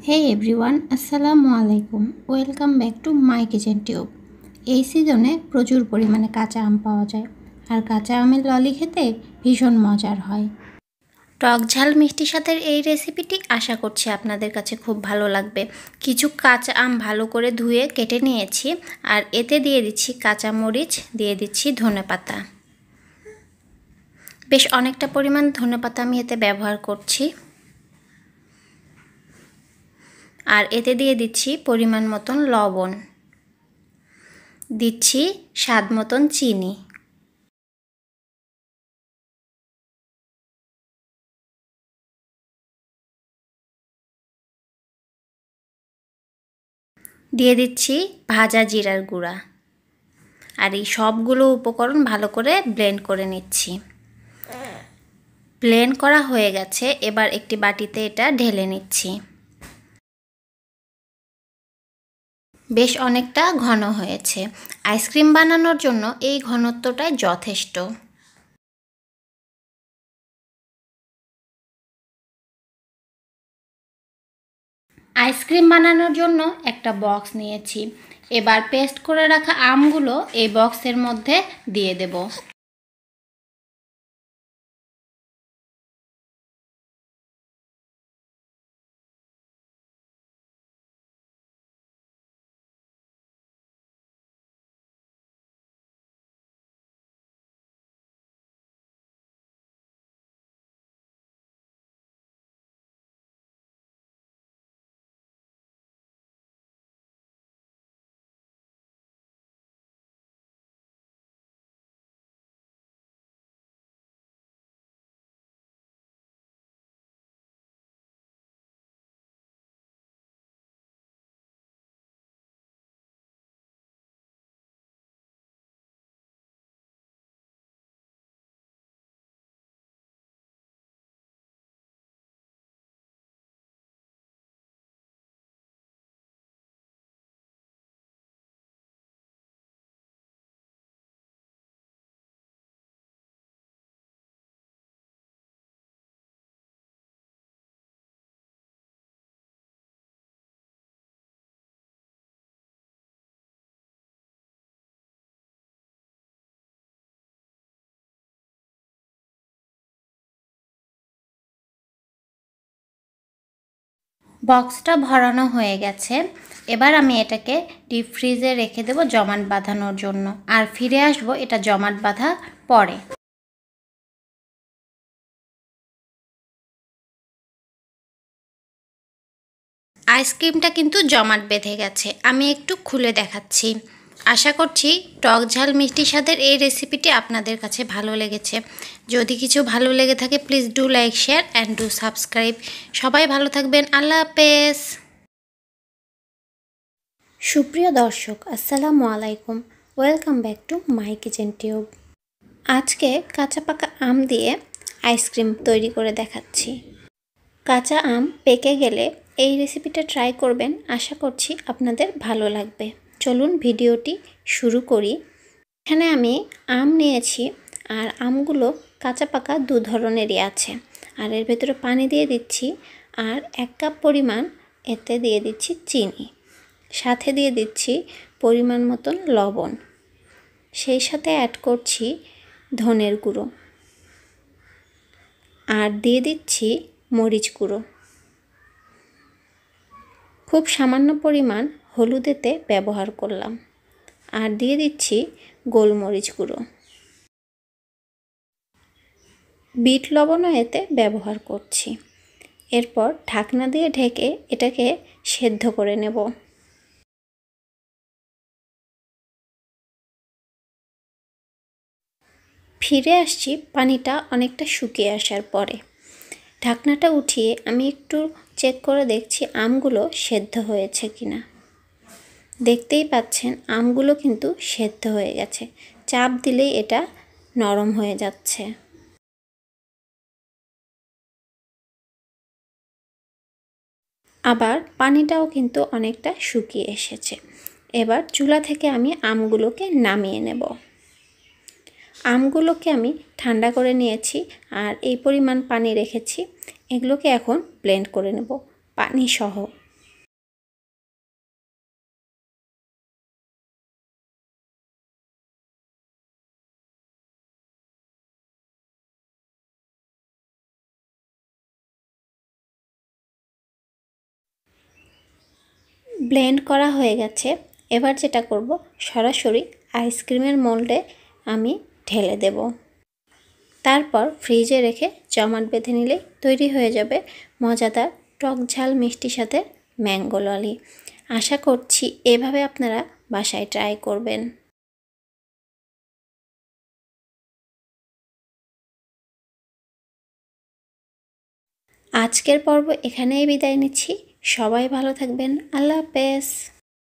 হে everyone, আসসালামু আলাইকুম। Welcome back to my kitchen tube. এই সিজনে প্রচুর পরিমাণে কাঁচা আম পাওয়া যায়, আর কাঁচা আমের ললি খেতে ভীষণ মজার হয়। টক ঝাল মিষ্টি স্বাদের এই রেসিপিটি আশা করছি আপনাদের কাছে খুব ভালো লাগবে। কিছু কাঁচা আম ভালো করে ধুয়ে কেটে নিয়েছি, আর এতে দিয়ে দিচ্ছি কাঁচা মরিচ, দিয়ে দিচ্ছি ধনেপাতা। বেশ অনেকটা পরিমাণ ধনেপাতা আমি এতে ব্যবহার করছি। আর এতে দিয়ে দিচ্ছি পরিমাণ মতন লবণ, দিচ্ছি স্বাদ মতন চিনি। দিয়ে দিচ্ছি ভাজা জিরার গুঁড়া। আর এই সবগুলো উপকরণ ভালো করে ব্লেন্ড করে নিচ্ছি। ব্লেন্ড করা হয়ে গেছে, এবার একটি বাটিতে এটা ঢেলে নিচ্ছি। বেশ অনেকটা ঘন হয়েছে। আইসক্রিম বানানোর জন্য এই ঘনত্বটাই যথেষ্ট। আইসক্রিম বানানোর জন্য একটা বক্স নিয়েছি। এবার পেস্ট করে রাখা আমগুলো এই বক্সের মধ্যে দিয়ে দেব। বক্সটা ভরানো হয়ে গেছে। এবার আমি এটাকে ডিপ ফ্রিজে রেখে দেব জমাট বাঁধানোর জন্য, আর ফিরে আসব এটা জমাট বাঁধা পরে। আইসক্রিমটা কিন্তু জমাট বেঁধে গেছে, আমি একটু খুলে দেখাচ্ছি। আশা করছি টক ঝাল মিষ্টি স্বাদের এই রেসিপিটি আপনাদের কাছে ভালো লেগেছে। যদি কিছু ভালো লেগে থাকে please do like, share and do subscribe. সবাই ভালো থাকবেন, আল্লাহ হাফেজ। সুপ্রিয় দর্শক, আসসালামু আলাইকুম। Welcome back to my kitchen tube. আজকে কাঁচা পাকা আম দিয়ে আইসক্রিম তৈরি করে দেখাচ্ছি। কাঁচা আম পেকে গেলে এই রেসিপিটা ট্রাই করবেন, আশা করছি আপনাদের ভালো লাগবে। চলুন ভিডিওটি শুরু করি। এখানে আমি আম নিয়েছি, আর আমগুলো কাঁচা পাকা দু ধরনেরই আছে। আর এর ভেতরে পানি দিয়ে দিচ্ছি, আর 1 কাপ পরিমাণ এতে দিয়ে দিচ্ছি চিনি, সাথে দিয়ে দিচ্ছি পরিমাণ মতন লবণ, সেই সাথে অ্যাড করছি ধনের গুঁড়ো, আর দিয়ে দিচ্ছি মরিচ গুঁড়ো। খুব সামান্য পরিমাণ হলুদ এতে ব্যবহার করলাম, আর দিয়ে দিচ্ছি গোলমরিচ গুঁড়ো। বিট লবণও এতে ব্যবহার করছি। এরপর ঢাকনা দিয়ে ঢেকে এটাকে সেদ্ধ করে নেব। ফিরে আসছি পানিটা অনেকটা শুকিয়ে আসার পরে। ঢাকনাটা উঠিয়ে আমি একটু চেক করে দেখছি আমগুলো সেদ্ধ হয়েছে কিনা। দেখতেই পাচ্ছেন আমগুলো কিন্তু সেদ্ধ হয়ে গেছে, চাপ দিলেই এটা নরম হয়ে যাচ্ছে। আবার পানিটাও কিন্তু অনেকটা শুকিয়ে এসেছে। এবার চুলা থেকে আমি আমগুলোকে নামিয়ে নেব। আমগুলোকে আমি ঠান্ডা করে নিয়েছি, আর এই পরিমাণ পানি রেখেছি। এগুলোকে এখন ব্লেন্ড করে নেব পানি সহ। ব্লেন্ড করা হয়ে গেছে। এবার যেটা করব, সরাসরি আইসক্রিমের মোল্ডে আমি ঢেলে দেব। তারপর ফ্রিজে রেখে জমাট বেঁধে নিলেই তৈরি হয়ে যাবে মজাদার টক ঝাল মিষ্টির সাথে ম্যাঙ্গো ললি। আশা করছি এভাবে আপনারা বাসায় ট্রাই করবেন। আজকের পর্ব এখানেই বিদায় নিচ্ছি। সবাই ভালো থাকবেন। আল্লাহ হাফেজ।